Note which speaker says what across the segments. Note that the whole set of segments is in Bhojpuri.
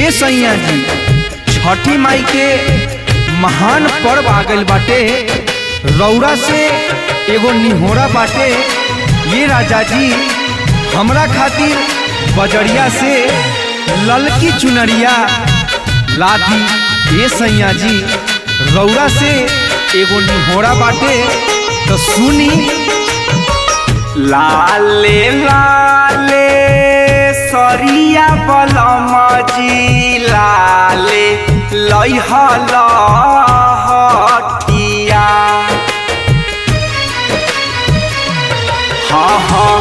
Speaker 1: ए सैया जी, छठी माई के महान पर्व आ गइल बाटे। रौरा से एगो निहोरा बाटे। ये राजा जी हमरा खातिर बजरिया से ललकी चुनरिया लादी। ए सैया जी रौरा से एगो निहोरा बाटे तो सुनी।
Speaker 2: लाले लाले सरिया बलम जी लाले लइहल हटिया। हाँ हाँ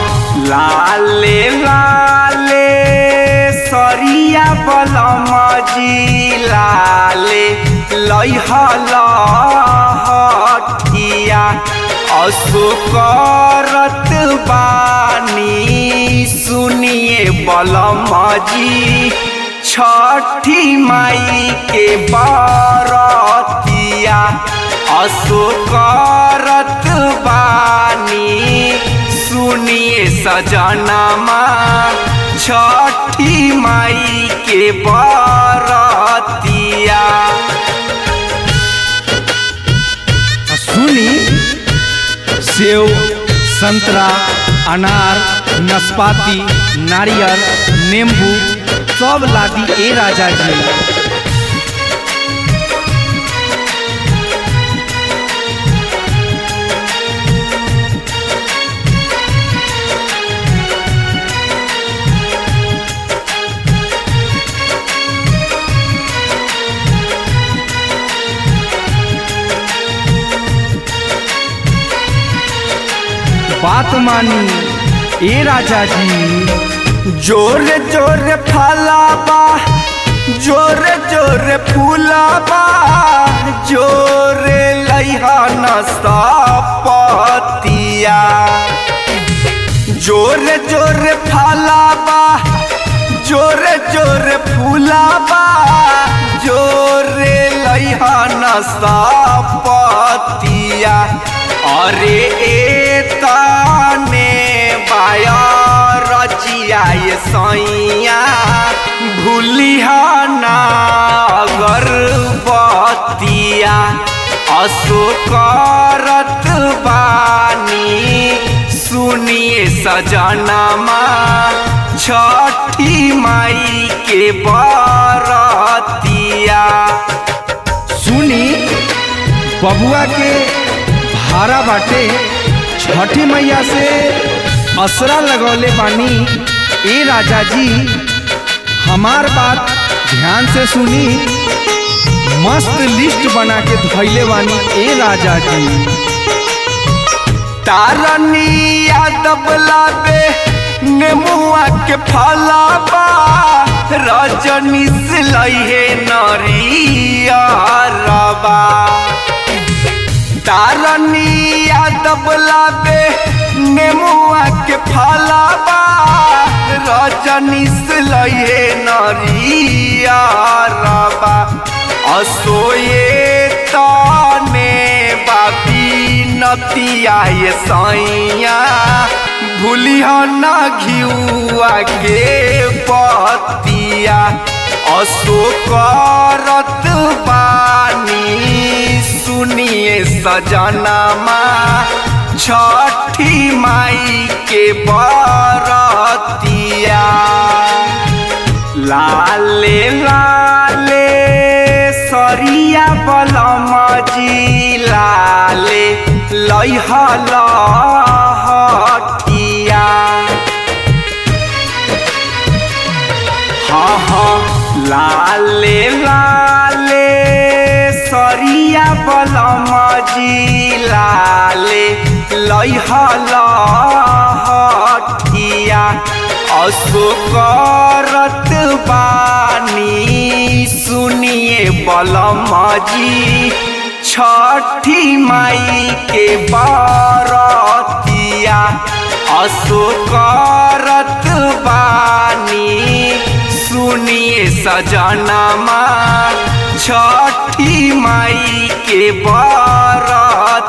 Speaker 2: लाले लाले सरिया बलम जी लाले लइहल हटिया। असुकरत बानी सुनिए बलम जी छठी माई के बरतिया। असुकरत बानी सुनिए सजनमा छठी माई के बरतिया।
Speaker 1: सुनी सेव संतरा अनार नाशपाती नारियल नींबू सब लादी। ए राजा जी बात मानी। ए राजा जी
Speaker 2: जोरे जोरे फलाबा जोरे जोरे फूलाबा जोरे लइहन सपतिया। जोरे जोरे फलाबा जोरे जोरे फूलाबा जोरे लइहन सपतिया। अरे एतने बाया रचिया ये सैया भूलिहाना अगरबत्तिया। असुकरत बानी सुनिए सजनमा छठी माई के बरतिया।
Speaker 1: सुनी बबुआ के भारा बाटे। छठी मैया से असरा लगौले बानी। ए राजा जी हमार बात ध्यान से सुनी। मस्त लिस्ट बना के धइले बानी। ए राजा जी
Speaker 2: तारनी यादव लाबे नेमुआ के फलाबा रजनी से लइहे नरियरबा। तारनी यादव लाबे नेमुआ के फलाबा रजनी से लइहे नरियरबा। असोए तने बापी नतिया ये सैया भूलिहन घिउआ के पतिया। असुकरत बानी सुनिए सजनमा छठी माई के बरतिया। लाले लाले सरिया बलम जी लाले लइहल हटिया। हाँ हाँ लाले लाले सरिया बलम जी लाले लइहल हटिया। असुकरत बानी सुनिए बलम जी छठी माई के बरतिया। असुकरत बानी सुनिए सजनमा छठी माई के बरतिया।